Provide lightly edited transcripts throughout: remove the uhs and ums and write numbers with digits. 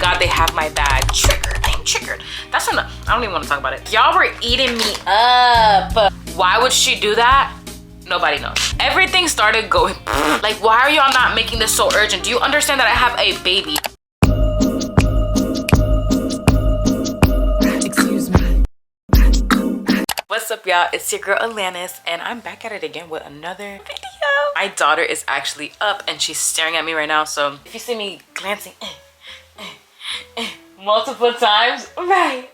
god, they have my bag. Triggered. I'm triggered. That's enough. I don't even want to talk about it. Y'all were eating me up. Why would she do that? Nobody knows. Everything started going like, why are y'all not making this so urgent? Do you understand that I have a baby? Excuse me. What's up, y'all? It's your girl Alanis, and I'm back at it again with another video. My daughter is actually up and she's staring at me right now, so if you see me glancing multiple times, right,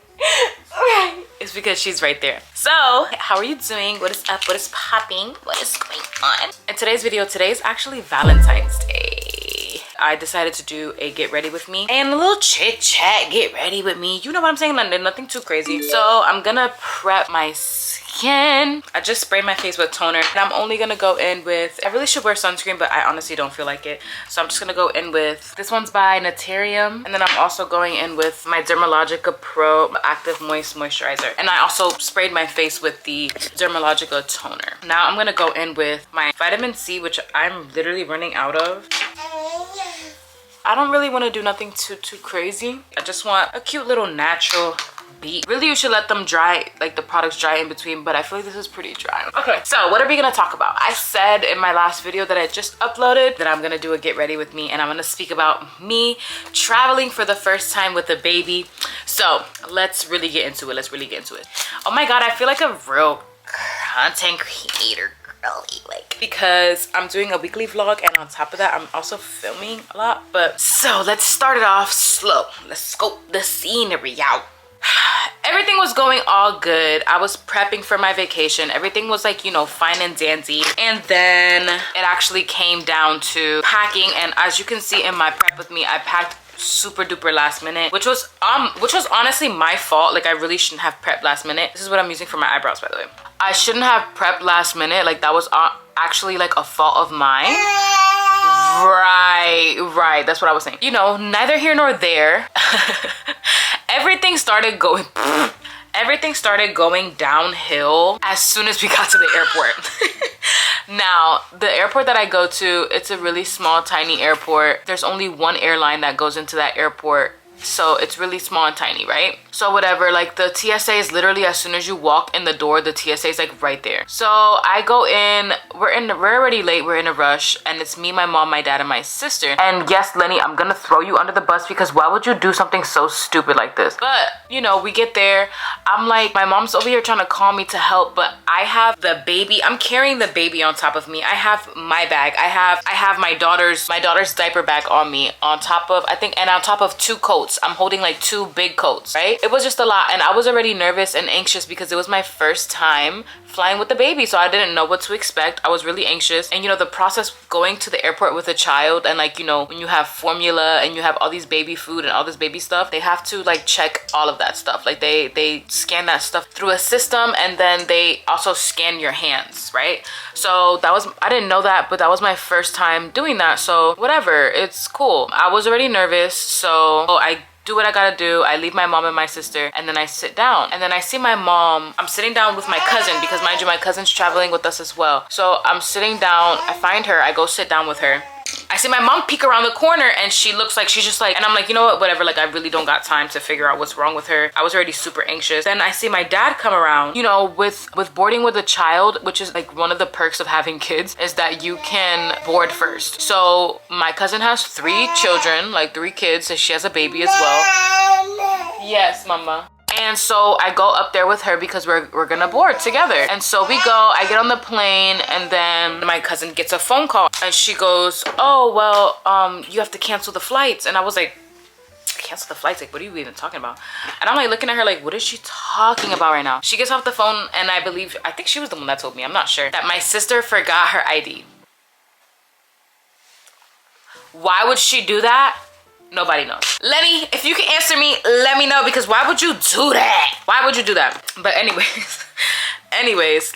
it's because she's right there. So, how are you doing? What is up? What is popping? What is going on? In today's video, today is actually Valentine's Day. I decided to do a get ready with me and a little chit chat get ready with me. You know what I'm saying? Nothing too crazy. So I'm gonna prep my skin. I just sprayed my face with toner and I'm only gonna go in with, I really should wear sunscreen, but I honestly don't feel like it. So I'm just gonna go in with, this one's by Naturium. And then I'm also going in with my Dermalogica Pro Active Moist Moisturizer. And I also sprayed my face with the Dermalogica toner. Now I'm gonna go in with my vitamin C, which I'm literally running out of. I don't really want to do nothing too crazy. I just want a cute little natural beat. Really, you should let them dry, like the products dry in between, but I feel like this is pretty dry. Okay, so what are we gonna talk about? I said in my last video that I just uploaded that I'm gonna do a get ready with me, and I'm gonna speak about me traveling for the first time with a baby. So let's really get into it. Let's really get into it. Oh my god, I feel like a real content creator girly, like, because I'm doing a weekly vlog and on top of that I'm also filming a lot. But so let's start it off slow. Let's scope the scenery out. Everything was going all good. I was prepping for my vacation. Everything was like, you know, fine and dandy. And then it actually came down to packing, and as you can see in my prep with me, I packed super duper last minute, which was honestly my fault. Like, I really shouldn't have prepped last minute. This is what I'm using for my eyebrows, by the way. I shouldn't have prepped last minute. Like, that was actually like a fault of mine. Right, that's what I was saying. You know, neither here nor there. Everything started going downhill as soon as we got to the airport. Now, the airport that I go to, it's a really small, tiny airport. There's only one airline that goes into that airport. So it's really small and tiny, right? So whatever, like the TSA is literally as soon as you walk in the door, the TSA is like right there. So I go in, we're already late, we're in a rush, and it's me, my mom, my dad, and my sister. And yes, Lenny, I'm gonna throw you under the bus because why would you do something so stupid like this? But you know, we get there. I'm like, my mom's over here trying to call me to help, but I have the baby. I'm carrying the baby on top of me. I have my bag. I have my daughter's diaper bag on me, on top of, I think, and on top of 2 coats. I'm holding like 2 big coats, right? It was just a lot, and I was already nervous and anxious because it was my first time flying with the baby, so I didn't know what to expect. I was really anxious. And you know, the process going to the airport with a child, and like, you know, when you have formula and you have all these baby food and all this baby stuff, they have to like check all of that stuff. Like they scan that stuff through a system, and then they also scan your hands, right? So that was, I didn't know that, but that was my first time doing that. So whatever, it's cool. I was already nervous, so I do what I gotta do. I leave my mom and my sister, and then I sit down, and then I see my mom. I'm sitting down with my cousin because, mind you, my cousin's traveling with us as well. So I'm sitting down, I find her, I go sit down with her. I see my mom peek around the corner, and she looks like, she's just like, and I'm like, you know what, whatever, like I really don't got time to figure out what's wrong with her. I was already super anxious. Then I see my dad come around. You know, with boarding with a child, which is like one of the perks of having kids, is that you can board first. So my cousin has 3 children, like 3 kids, and she has a baby as well. Yes, mama. And so I go up there with her because we're gonna board together. And so we go, I get on the plane, and then my cousin gets a phone call, and she goes, oh, well, you have to cancel the flights. And I was like, cancel the flights? Like, what are you even talking about? And I'm like looking at her like, what is she talking about right now? She gets off the phone, and I think she was the one that told me, I'm not sure, that my sister forgot her ID. Why would she do that? Nobody knows. Lenny, if you can answer me, let me know, because why would you do that? Why would you do that? But anyways,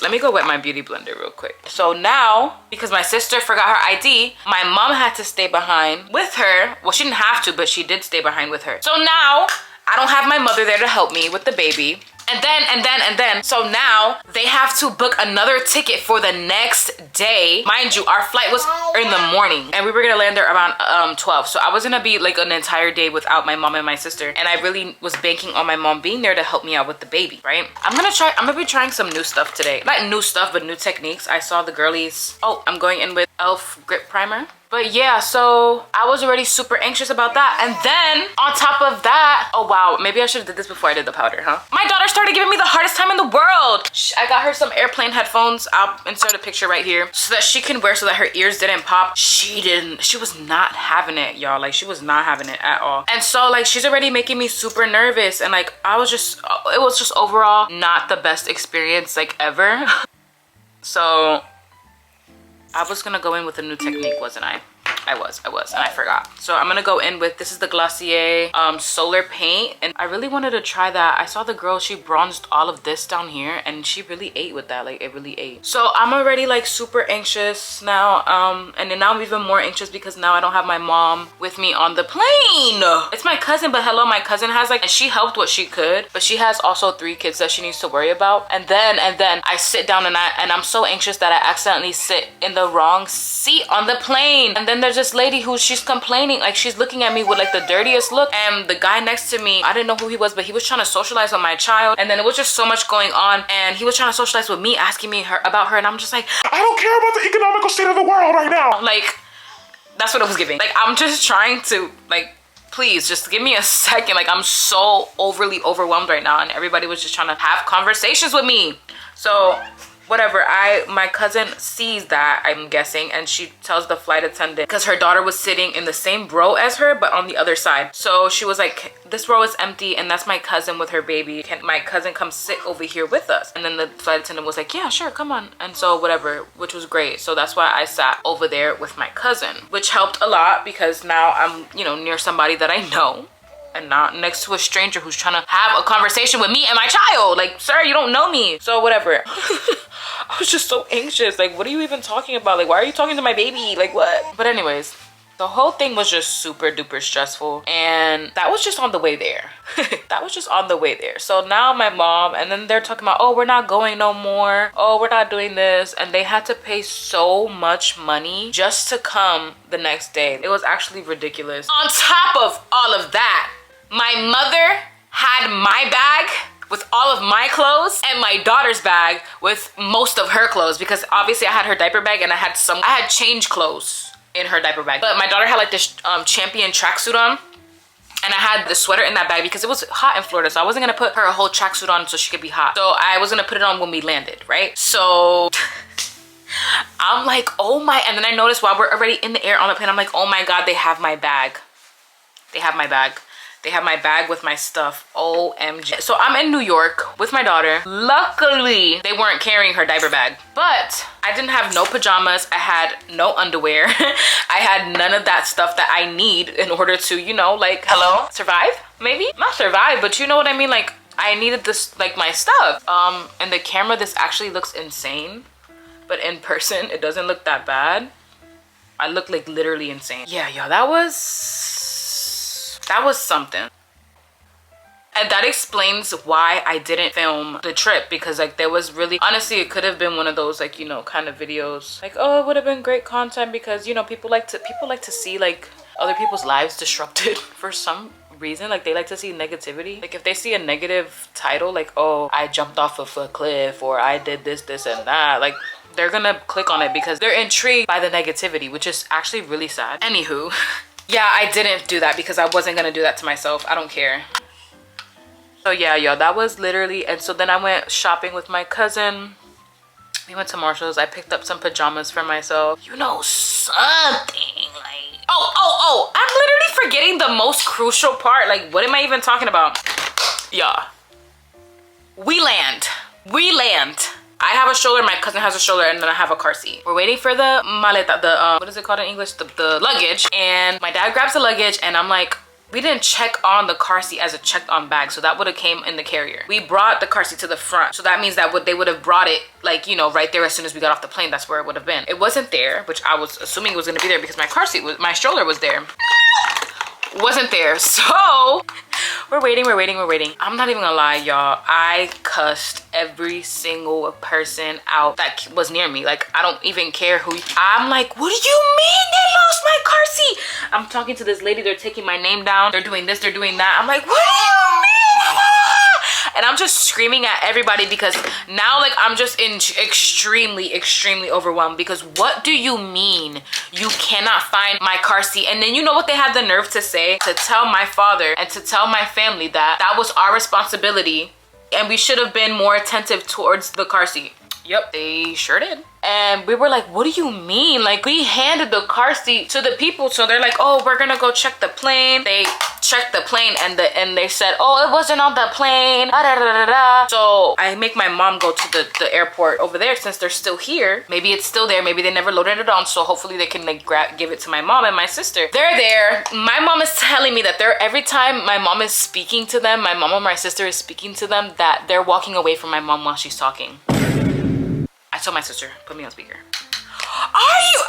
let me go wet my beauty blender real quick. So now, because my sister forgot her ID, my mom had to stay behind with her. Well, she didn't have to, but she did stay behind with her. So now I don't have my mother there to help me with the baby. And then, so now they have to book another ticket for the next day. Mind you, our flight was in the morning and we were gonna land there around 12. So I was gonna be like an entire day without my mom and my sister. And I really was banking on my mom being there to help me out with the baby, right? I'm gonna be trying some new stuff today. Not new stuff, but new techniques. I saw the girlies. Oh, I'm going in with e.l.f. grip primer. But yeah, so I was already super anxious about that. And then on top of that, oh wow, maybe I should have did this before I did the powder, huh? My daughter started giving me the hardest time in the world. I got her some airplane headphones. I'll insert a picture right here so that she can wear so that her ears didn't pop. She was not having it, y'all. Like she was not having it at all. And so like she's already making me super nervous. And like it was just overall not the best experience like ever. So I was gonna go in with a new technique, wasn't I? I was, and I forgot. So I'm gonna go in with, this is the Glossier Solar Paint, and I really wanted to try that. I saw the girl, she bronzed all of this down here, and she really ate with that, like it really ate. So I'm already like super anxious now, and then now I'm even more anxious because now I don't have my mom with me on the plane. It's my cousin, but hello, my cousin has like, and she helped what she could, but she has also 3 kids that she needs to worry about. And then I sit down and I'm so anxious that I accidentally sit in the wrong seat on the plane. And then there's this lady who she's complaining, like she's looking at me with like the dirtiest look, and the guy next to me, I didn't know who he was, but he was trying to socialize with my child, and then it was just so much going on, and he was trying to socialize with me, asking me about her, and I'm just like, I don't care about the economical state of the world right now. Like that's what it was giving. Like I'm just trying to like, please just give me a second. Like I'm so overly overwhelmed right now, and everybody was just trying to have conversations with me. So whatever, my cousin sees that, I'm guessing, and she tells the flight attendant, because her daughter was sitting in the same row as her but on the other side. So she was like, this row is empty and that's my cousin with her baby. Can my cousin come sit over here with us? And then the flight attendant was like, yeah, sure, come on. And so whatever, which was great. So that's why I sat over there with my cousin, which helped a lot because now I'm, you know, near somebody that I know and not next to a stranger who's trying to have a conversation with me and my child. Like, sir, you don't know me. So whatever. I was just so anxious. Like, what are you even talking about? Like, why are you talking to my baby? Like, what? But anyways, the whole thing was just super duper stressful, and that was just on the way there. That was just on the way there. So now my mom, and then they're talking about, oh, we're not going no more. Oh, we're not doing this. And they had to pay so much money just to come the next day. It was actually ridiculous. On top of all of that, my mother had my bag with all of my clothes and my daughter's bag with most of her clothes, because obviously I had her diaper bag and I had change clothes in her diaper bag. But my daughter had like this Champion tracksuit on, and I had the sweater in that bag because it was hot in Florida, so I wasn't gonna put her a whole tracksuit on so she could be hot. So I was gonna put it on when we landed, right? So I'm like, oh my, and then I noticed while we're already in the air on the plane, I'm like, oh my God, they have my bag. They have my bag. They have my bag with my stuff. OMG. So I'm in New York with my daughter. Luckily, they weren't carrying her diaper bag, but I didn't have no pajamas. I had no underwear. I had none of that stuff that I need in order to, you know, like, hello, survive? Maybe? Not survive, but you know what I mean? Like, I needed this, like, my stuff. And the camera, this actually looks insane, but in person, it doesn't look that bad. I look like literally insane. Yeah, yo, that was something. And that explains why I didn't film the trip, because like there was really, honestly, it could have been one of those like, you know, kind of videos like, oh, it would have been great content because, you know, people like to see like other people's lives disrupted for some reason. Like they like to see negativity. Like if they see a negative title like, oh, I jumped off of a cliff, or I did this and that, like they're gonna click on it because they're intrigued by the negativity, which is actually really sad. Anywho, yeah, I didn't do that because I wasn't gonna do that to myself. I don't care. So yeah, yo, that was literally, and so then I went shopping with my cousin. We went to Marshall's. I picked up some pajamas for myself. You know, something like, oh, I'm literally forgetting the most crucial part. Like, what am I even talking about? Yeah. We land. I have a stroller, my cousin has a stroller, and then I have a car seat. We're waiting for the maleta, what is it called in English? The luggage. And my dad grabs the luggage, and I'm like, we didn't check on the car seat as a checked on bag, so that would have came in the carrier. We brought the car seat to the front, so that means that they would have brought it, like, you know, right there as soon as we got off the plane. That's where it would have been. It wasn't there, which I was assuming it was gonna be there because my stroller was there. Wasn't there. So We're waiting. I'm not even gonna lie, y'all. I cussed every single person out that was near me. Like, I don't even care who. I'm like, what do you mean they lost my car seat? I'm talking to this lady. They're taking my name down. They're doing this. They're doing that. I'm like, what do you mean? And I'm just screaming at everybody because now, like, I'm just in extremely overwhelmed because what do you mean you cannot find my car seat? And then you know what they had the nerve to say? To tell my father and to tell my family that that was our responsibility and we should have been more attentive towards the car seat. Yep, they sure did. And we were like, what do you mean? Like, we handed the car seat to the people. So they're like, oh, we're gonna go check the plane. They checked the plane and they said, oh, it wasn't on the plane. Da, da, da, da, da. So I make my mom go to the airport over there since they're still here. Maybe it's still there. Maybe they never loaded it on. So hopefully they can like give it to my mom and my sister. They're there. My mom is telling me that every time my mom is speaking to them, my mom or my sister is speaking to them, that they're walking away from my mom while she's talking. I told my sister, put me on speaker.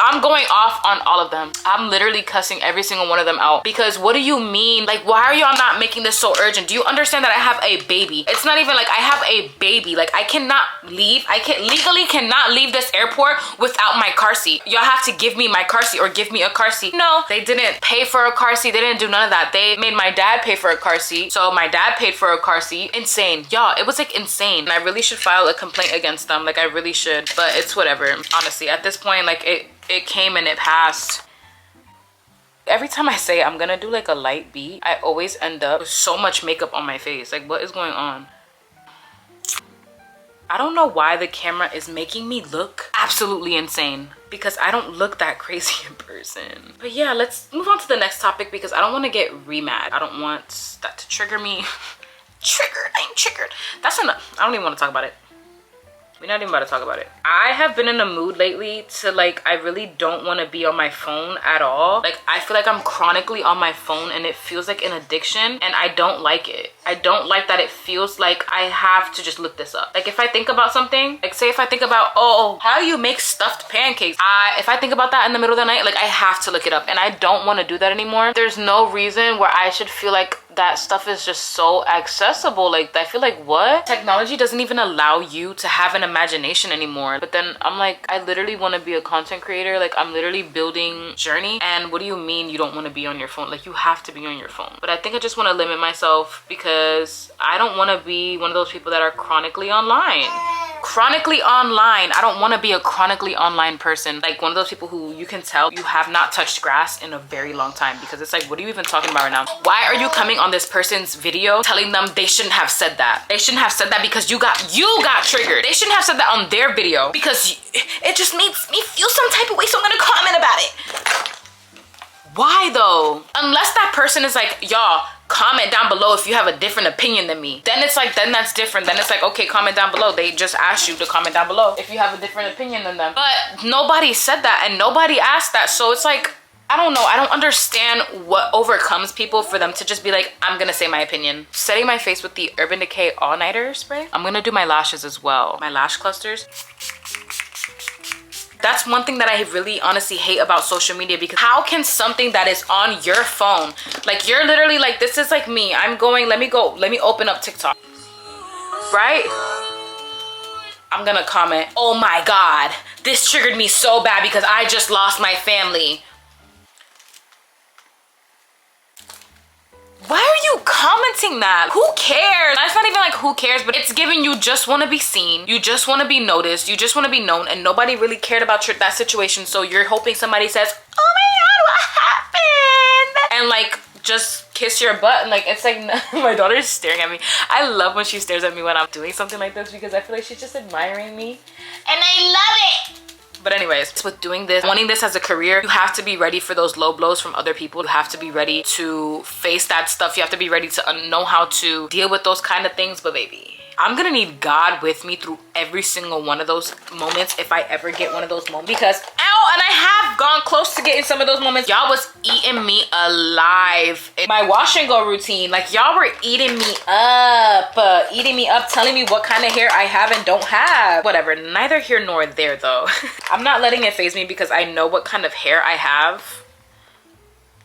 I'm going off on all of them. I'm literally cussing every single one of them out because what do you mean? Like, why are y'all not making this so urgent? Do you understand that I have a baby? It's not even like I have a baby. Like, I cannot leave. I legally cannot leave this airport without my car seat. Y'all have to give me my car seat or give me a car seat. No, they didn't pay for a car seat. They didn't do none of that. They made my dad pay for a car seat. So my dad paid for a car seat. Insane. Y'all, it was like insane. And I really should file a complaint against them. Like, I really should, but it's whatever. Honestly, at this point, like, it came and it passed. Every time I say I'm gonna do like a light beat, I always end up with so much makeup on my face. Like, what is going on? I don't know why the camera is making me look absolutely insane because I don't look that crazy in person. But yeah, let's move on to the next topic because I don't want to get re-mad. I don't want that to trigger me. Triggered, I'm triggered. That's enough. I don't even want to talk about it. We're not even about to talk about it. I have been in a mood lately to like, I really don't want to be on my phone at all. Like, I feel like I'm chronically on my phone and it feels like an addiction and I don't like it. I don't like that it feels like I have to just look this up. Like, if I think about something, like say if I think about, oh, how do you make stuffed pancakes? If I think about that in the middle of the night, like I have to look it up and I don't want to do that anymore. There's no reason where I should feel like that stuff is just so accessible. Like, I feel like, what? Technology doesn't even allow you to have an imagination anymore. But then I'm like, I literally want to be a content creator. Like, I'm literally building journey. And what do you mean you don't want to be on your phone? Like, you have to be on your phone. But I think I just want to limit myself because I don't want to be one of those people that are chronically online. Chronically online. I don't want to be a chronically online person. Like, one of those people who you can tell you have not touched grass in a very long time because it's like, what are you even talking about right now? Why are you coming on this person's video telling them they shouldn't have said that? They shouldn't have said that because you got triggered. They shouldn't have said that on their video because it just makes me feel some type of way, so I'm gonna comment about it. Why though? Unless that person is like, y'all, comment down below if you have a different opinion than me. Then it's like, then that's different. Then it's like, okay, comment down below. They just asked you to comment down below if you have a different opinion than them. But nobody said that and nobody asked that. So it's like, I don't know. I don't understand what overcomes people for them to just be like, I'm gonna say my opinion. Setting my face with the Urban Decay All Nighter spray. I'm gonna do my lashes as well. My lash clusters. That's one thing that I really honestly hate about social media because how can something that is on your phone, like you're literally like, this is like me. I'm going, let me open up TikTok, right? I'm gonna comment, oh my God, this triggered me so bad because I just lost my family. Why are you commenting that? Who cares? It's not even like who cares, but it's giving you just want to be seen. You just want to be noticed. You just want to be known and nobody really cared about that situation. So you're hoping somebody says, oh my God, what happened? And like, just kiss your butt. And like, it's like, my daughter is staring at me. I love when she stares at me when I'm doing something like this because I feel like she's just admiring me. And I love it. But anyways, with doing this, wanting this as a career, you have to be ready for those low blows from other people. You have to be ready to face that stuff. You have to be ready to know how to deal with those kind of things. But baby, I'm gonna need God with me through every single one of those moments if I ever get one of those moments. Because, ow, and I have gone close to getting some of those moments. Y'all was eating me alive in my wash and go routine. Like, y'all were eating me up, telling me what kind of hair I have and don't have. Whatever, neither here nor there though. I'm not letting it faze me because I know what kind of hair I have.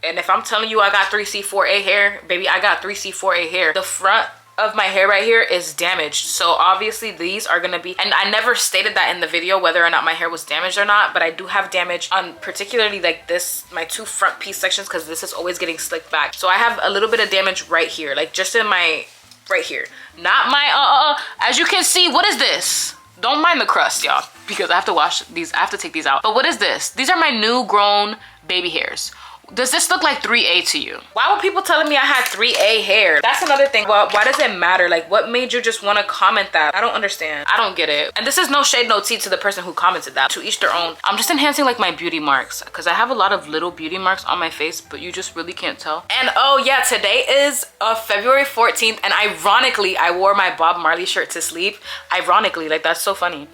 And if I'm telling you I got 3C4A hair, baby, I got 3C4A hair. The front of my hair right here is damaged, so obviously these are gonna be, and I never stated that in the video whether or not my hair was damaged or not, but I do have damage on particularly like this, my two front piece sections, because this is always getting slicked back. So I have a little bit of damage right here, like just in my right here, not my as you can see. What is this? Don't mind the crust, y'all, because I have to wash these, I have to take these out. But what is this? These are my new grown baby hairs. Does this look like 3A to you? Why were people telling me I had 3A hair? That's another thing. Well, why does it matter? Like, what made you just want to comment that? I don't understand. I don't get it. And this is no shade, no tea to the person who commented that. To each their own. I'm just enhancing like my beauty marks, because I have a lot of little beauty marks on my face, but you just really can't tell. And oh yeah, today is February 14th, and ironically, I wore my Bob Marley shirt to sleep. Ironically, like that's so funny.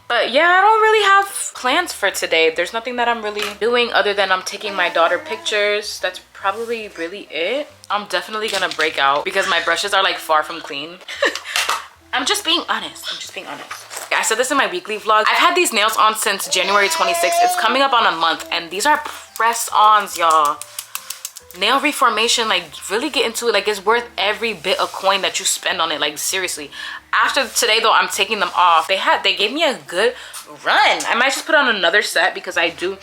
But yeah, I don't really have plans for today. There's nothing that I'm really doing other than I'm taking my daughter pictures. That's probably really it. I'm definitely gonna break out because my brushes are like far from clean. I'm just being honest. I'm just being honest. I said this in my weekly vlog. I've had these nails on since January 26th. It's coming up on a month, and these are press-ons, y'all. Nail reformation, like really get into it. Like it's worth every bit of coin that you spend on it, like seriously. After today though, I'm taking them off. They gave me a good run. I might just put on another set because I do.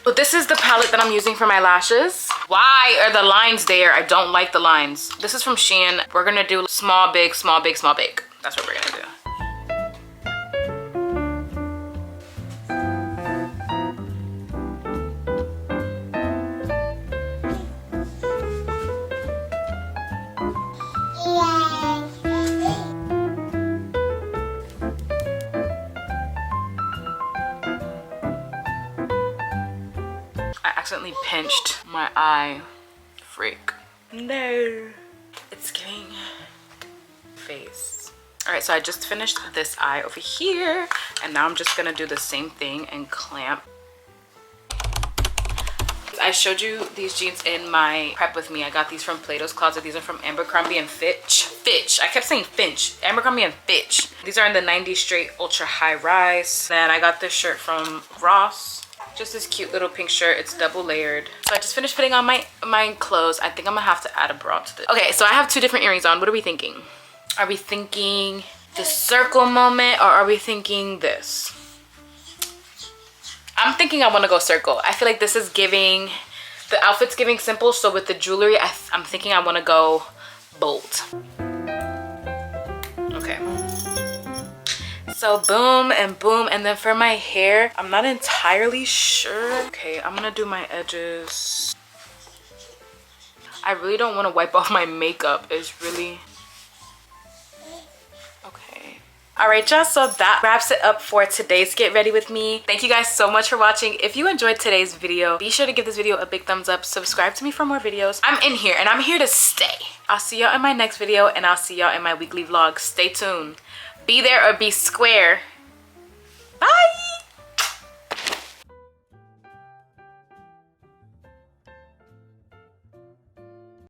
But this is the palette that I'm using for my lashes. Why are the lines there? I don't like the lines. This is from Shein. We're gonna do small, big, small, big, small, big. That's what we're gonna do. Accidentally pinched my eye. Freak. No. It's giving face. Alright, so I just finished this eye over here, and now I'm just gonna do the same thing and clamp. I showed you these jeans in my prep with me. I got these from Plato's Closet. These are from Abercrombie and Fitch. I kept saying Finch. Abercrombie and Fitch. These are in the 90 straight ultra high rise. Then I got this shirt from Ross. Just this cute little pink shirt. It's double layered. So I just finished putting on my clothes. I think I'm gonna have to add a bra to this. Okay, so I have two different earrings on. What are we thinking? Are we thinking the circle moment, or are we thinking this? I'm thinking I want to go circle. I feel like this is giving, the outfit's giving simple, so with the jewelry, I'm thinking I want to go bold. Okay. So boom and boom, and then for my hair, I'm not entirely sure. Okay, I'm gonna do my edges. I really don't want to wipe off my makeup. It's really... Okay. All right, y'all, so that wraps it up for today's Get Ready With Me. Thank you guys so much for watching. If you enjoyed today's video, be sure to give this video a big thumbs up. Subscribe to me for more videos. I'm in here, and I'm here to stay. I'll see y'all in my next video, and I'll see y'all in my weekly vlog. Stay tuned. Be there or be square.